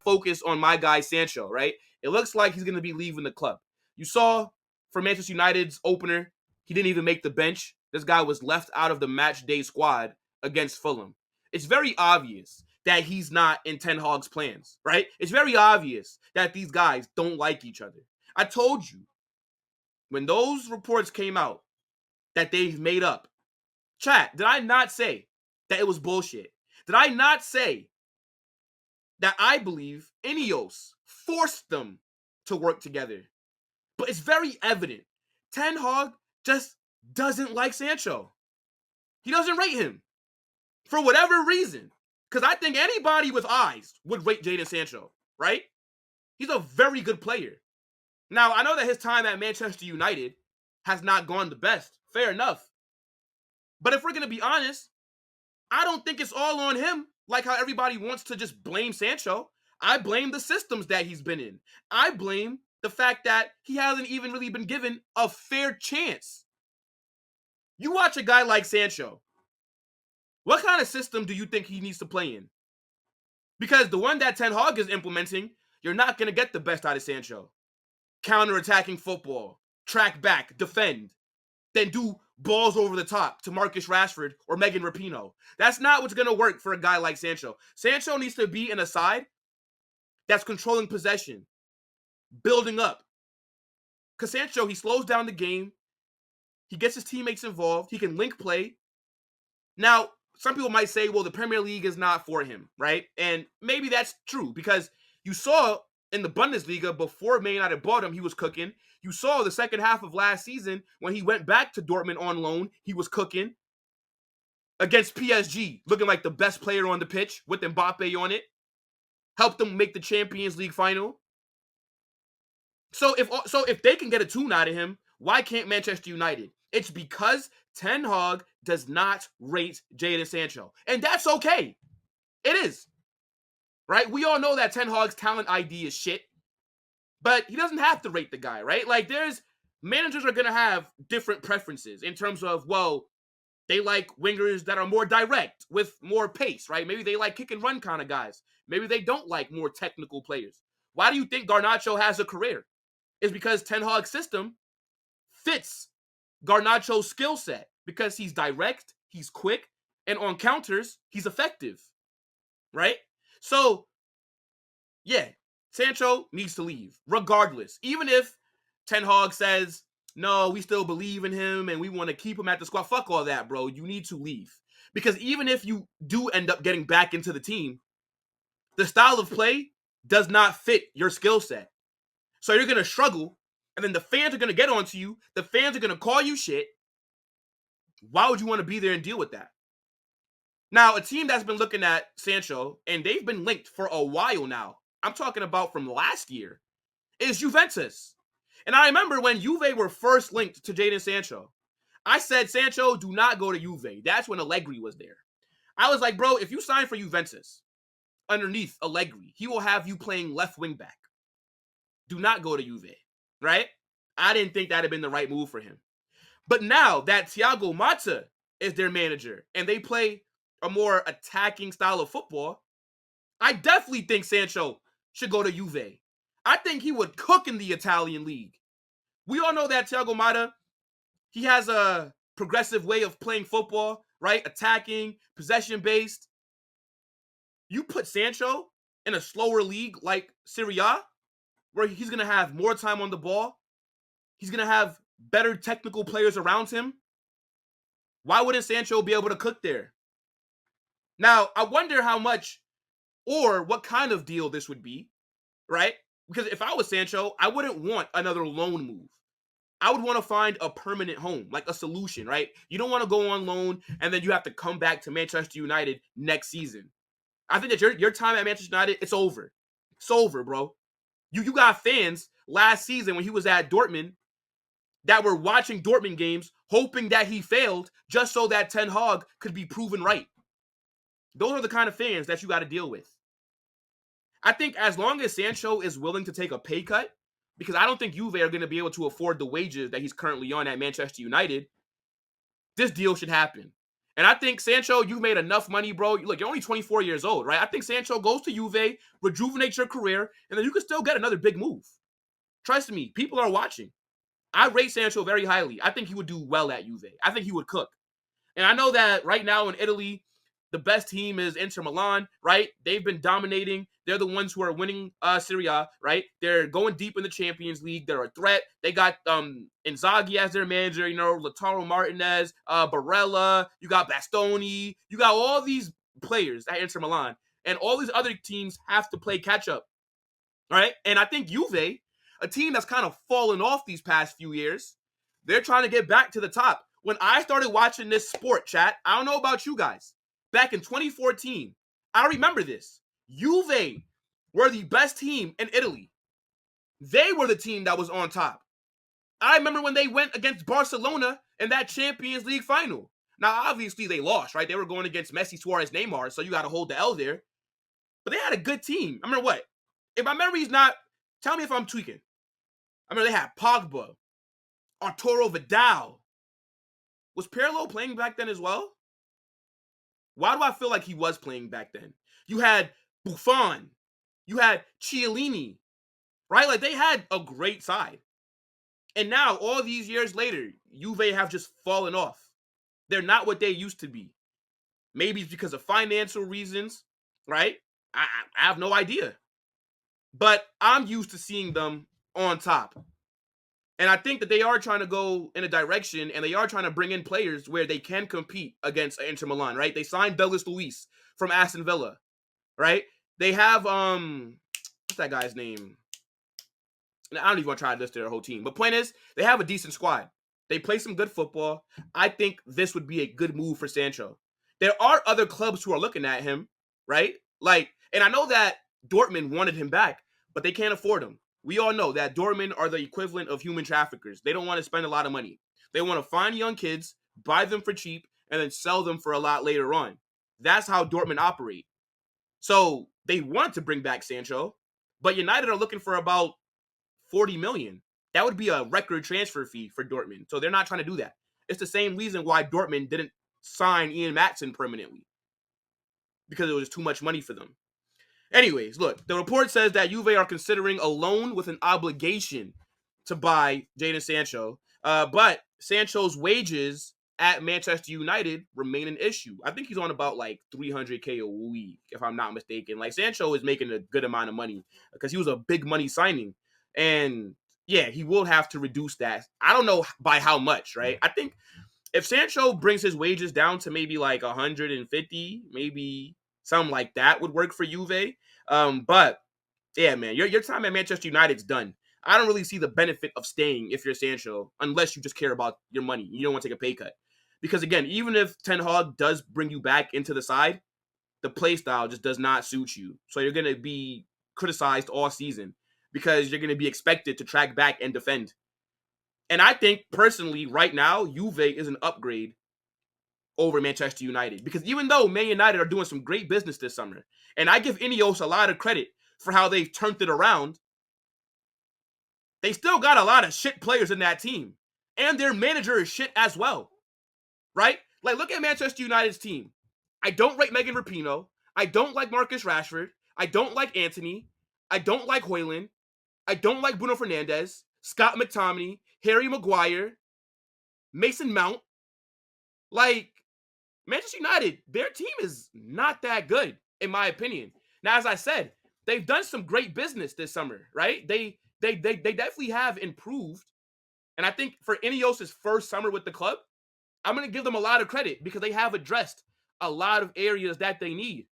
Focus on my guy Sancho, right? It looks like he's going to be leaving the club. You saw for Manchester United's opener, he didn't even make the bench. This guy was left out of the match day squad against Fulham. It's very obvious that he's not in Ten Hag's plans, right? It's very obvious that these guys don't like each other. I told you, when those reports came out that they've made up, chat, did I not say that it was bullshit? Did I not say that I believe Ineos forced them to work together? But it's very evident. Ten Hag just doesn't like Sancho. He doesn't rate him for whatever reason. Because I think anybody with eyes would rate Jadon Sancho, right? He's a very good player. Now, I know that his time at Manchester United has not gone the best. Fair enough. But if we're going to be honest, I don't think it's all on him, like how everybody wants to just blame Sancho. I blame the systems that he's been in. I blame the fact that he hasn't even really been given a fair chance. You watch a guy like Sancho. What kind of system do you think he needs to play in? Because the one that Ten Hag is implementing, you're not going to get the best out of Sancho. Counter-attacking football, track back, defend, then do balls over the top to Marcus Rashford or Megan Rapinoe. That's not what's going to work for a guy like Sancho. Sancho needs to be in a side that's controlling possession, building up. Because Sancho, he slows down the game. He gets his teammates involved. He can link play. Now, some people might say, well, the Premier League is not for him, right? And maybe that's true because you saw in the Bundesliga before Man United bought him, he was cooking. You saw the second half of last season when he went back to Dortmund on loan, he was cooking. Against PSG, looking like the best player on the pitch with Mbappe on it. Helped them make the Champions League final. So if they can get a tune out of him, why can't Manchester United? It's because Ten Hag does not rate Jadon Sancho. And that's okay. It is. Right? We all know that Ten Hag's talent ID is shit. But he doesn't have to rate the guy, right? Like, managers are going to have different preferences in terms of, well, they like wingers that are more direct with more pace, right? Maybe they like kick and run kind of guys. Maybe they don't like more technical players. Why do you think Garnacho has a career? It's because Ten Hag's system fits Garnacho's skill set because he's direct, he's quick, and on counters, he's effective, right? So, yeah, Sancho needs to leave, regardless. Even if Ten Hag says, no, we still believe in him and we want to keep him at the squad. Fuck all that, bro. You need to leave. Because even if you do end up getting back into the team, the style of play does not fit your skill set. So you're going to struggle, and then the fans are going to get onto you. The fans are going to call you shit. Why would you want to be there and deal with that? Now, a team that's been looking at Sancho, and they've been linked for a while now, I'm talking about from last year, is Juventus. And I remember when Juve were first linked to Jadon Sancho, I said, Sancho, do not go to Juve. That's when Allegri was there. I was like, bro, if you sign for Juventus underneath Allegri, he will have you playing left wing back. Do not go to Juve, right? I didn't think that had been the right move for him. But now that Thiago Motta is their manager and they play a more attacking style of football, I definitely think Sancho should go to Juve. I think he would cook in the Italian league. We all know that Thiago Motta, he has a progressive way of playing football, right? Attacking, possession-based. You put Sancho in a slower league like Serie A, where he's going to have more time on the ball. He's going to have better technical players around him. Why wouldn't Sancho be able to cook there? Now, I wonder how much or what kind of deal this would be, right? Because if I was Sancho, I wouldn't want another loan move. I would want to find a permanent home, like a solution, right? You don't want to go on loan and then you have to come back to Manchester United next season. I think that your time at Manchester United, it's over. It's over, bro. You got fans last season when he was at Dortmund that were watching Dortmund games, hoping that he failed just so that Ten Hag could be proven right. Those are the kind of fans that you got to deal with. I think as long as Sancho is willing to take a pay cut, because I don't think Juve are going to be able to afford the wages that he's currently on at Manchester United, this deal should happen. And I think Sancho, you've made enough money, bro. Look, you're only 24 years old, right? I think Sancho goes to Juve, rejuvenates your career, and then you can still get another big move. Trust me, people are watching. I rate Sancho very highly. I think he would do well at Juve. I think he would cook. And I know that right now in Italy, the best team is Inter Milan, right? They've been dominating. They're the ones who are winning Serie A, right? They're going deep in the Champions League. They're a threat. They got Inzaghi as their manager, Lautaro Martinez, Barella. You got Bastoni. You got all these players at Inter Milan. And all these other teams have to play catch up, right? And I think Juve, a team that's kind of fallen off these past few years, they're trying to get back to the top. When I started watching this sport, chat, I don't know about you guys, back in 2014, I remember this. Juve were the best team in Italy. They were the team that was on top. I remember when they went against Barcelona in that Champions League final. Now, obviously, they lost, right? They were going against Messi, Suarez, Neymar, so you got to hold the L there. But they had a good team. I remember what? If my memory's not, tell me if I'm tweaking. I remember they had Pogba, Arturo Vidal. Was Pirlo playing back then as well? Why do I feel like he was playing back then? You had Buffon. You had Chiellini, right? Like, they had a great side. And now, all these years later, Juve have just fallen off. They're not what they used to be. Maybe it's because of financial reasons, right? I have no idea. But I'm used to seeing them on top. And I think that they are trying to go in a direction, and they are trying to bring in players where they can compete against Inter Milan, right? They signed Douglas Luiz from Aston Villa, right? They have what's that guy's name? I don't even want to try to list their whole team. But point is, they have a decent squad. They play some good football. I think this would be a good move for Sancho. There are other clubs who are looking at him, right? And I know that Dortmund wanted him back, but they can't afford him. We all know that Dortmund are the equivalent of human traffickers. They don't want to spend a lot of money. They want to find young kids, buy them for cheap, and then sell them for a lot later on. That's how Dortmund operate. So they wanted to bring back Sancho, but United are looking for about 40 million. That would be a record transfer fee for Dortmund. So they're not trying to do that. It's the same reason why Dortmund didn't sign Ian Maatsen permanently, because it was too much money for them. Anyways, look, the report says that Juve are considering a loan with an obligation to buy Jadon Sancho, but Sancho's wages at Manchester United remain an issue. I think he's on about like 300K a week, if I'm not mistaken. Like, Sancho is making a good amount of money because he was a big money signing. And yeah, he will have to reduce that. I don't know by how much, right? I think if Sancho brings his wages down to maybe like 150, maybe something like that would work for Juve. But yeah, man, your time at Manchester United's done. I don't really see the benefit of staying if you're Sancho, unless you just care about your money. You don't want to take a pay cut. Because again, even if Ten Hag does bring you back into the side, the play style just does not suit you. So you're going to be criticized all season because you're going to be expected to track back and defend. And I think, personally, right now, Juve is an upgrade over Manchester United. Because even though Man United are doing some great business this summer, and I give Ineos a lot of credit for how they've turned it around, they still got a lot of shit players in that team. And their manager is shit as well. Right? Like, look at Manchester United's team. I don't rate Megan Rapinoe. I don't like Marcus Rashford. I don't like Anthony. I don't like Højlund. I don't like Bruno Fernandes, Scott McTominay, Harry Maguire, Mason Mount. Like, Manchester United, their team is not that good, in my opinion. Now, as I said, they've done some great business this summer, right? They definitely have improved. And I think for Ineos' first summer with the club, I'm going to give them a lot of credit because they have addressed a lot of areas that they need.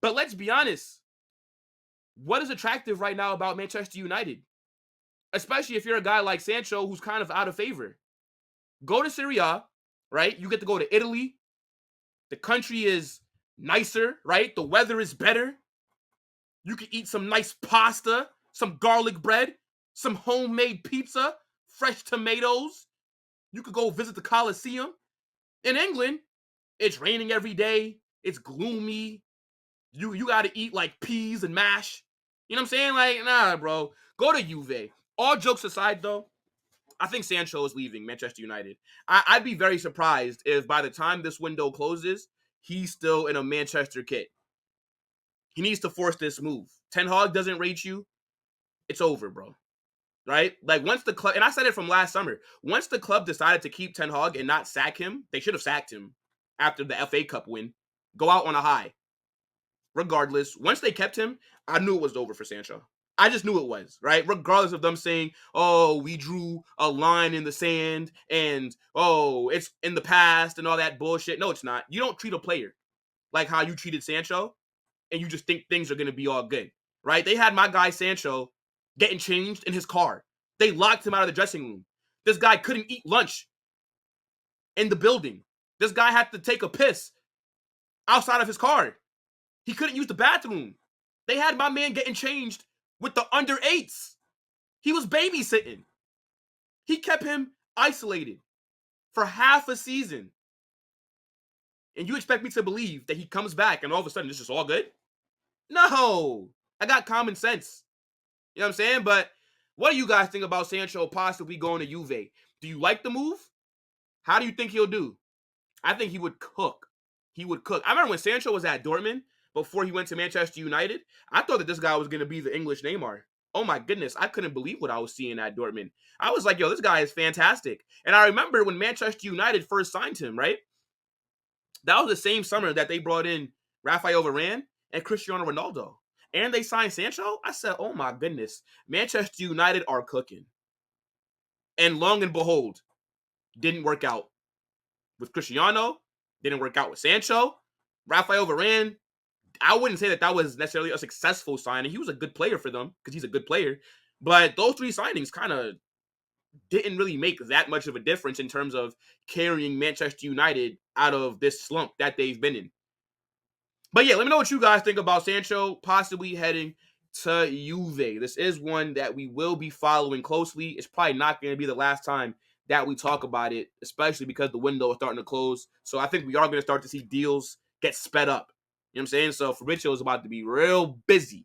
But let's be honest. What is attractive right now about Manchester United? Especially if you're a guy like Sancho who's kind of out of favor. Go to Serie A, right? You get to go to Italy. The country is nicer, right? The weather is better. You can eat some nice pasta, some garlic bread, some homemade pizza, fresh tomatoes. You could go visit the Colosseum. In England, it's raining every day. It's gloomy. You got to eat like peas and mash. You know what I'm saying? Like, nah, bro. Go to Juve. All jokes aside, though, I think Sancho is leaving Manchester United. I'd be very surprised if by the time this window closes, he's still in a Manchester kit. He needs to force this move. Ten Hag doesn't rate you, it's over, bro. Right? Like once the club, and I said it from last summer, once the club decided to keep Ten Hag and not sack him, they should have sacked him after the FA Cup win. Go out on a high. Regardless, once they kept him, I knew it was over for Sancho. I just knew it was, right? Regardless of them saying, oh, we drew a line in the sand and, oh, it's in the past and all that bullshit. No, it's not. You don't treat a player like how you treated Sancho and you just think things are going to be all good, right? They had my guy Sancho getting changed in his car. They locked him out of the dressing room. This guy couldn't eat lunch in the building. This guy had to take a piss outside of his car. He couldn't use the bathroom. They had my man getting changed with the under 8s. He was babysitting. He kept him isolated for half a season. And you expect me to believe that he comes back and all of a sudden it's just all good? No. I got common sense. You know what I'm saying? But what do you guys think about Sancho possibly going to Juve? Do you like the move? How do you think he'll do? I think he would cook. He would cook. I remember when Sancho was at Dortmund before he went to Manchester United, I thought that this guy was going to be the English Neymar. Oh my goodness, I couldn't believe what I was seeing at Dortmund. I was like, yo, this guy is fantastic. And I remember when Manchester United first signed him, right? That was the same summer that they brought in Rafael Varane and Cristiano Ronaldo. And they signed Sancho. I said, oh my goodness, Manchester United are cooking. And long and behold, didn't work out with Cristiano, didn't work out with Sancho. Rafael Varane, I wouldn't say that that was necessarily a successful signing. He was a good player for them because he's a good player. But those three signings kind of didn't really make that much of a difference in terms of carrying Manchester United out of this slump that they've been in. But yeah, let me know what you guys think about Sancho possibly heading to Juve. This is one that we will be following closely. It's probably not going to be the last time that we talk about it, especially because the window is starting to close. So I think we are going to start to see deals get sped up. You know what I'm saying? So Fabrizio is about to be real busy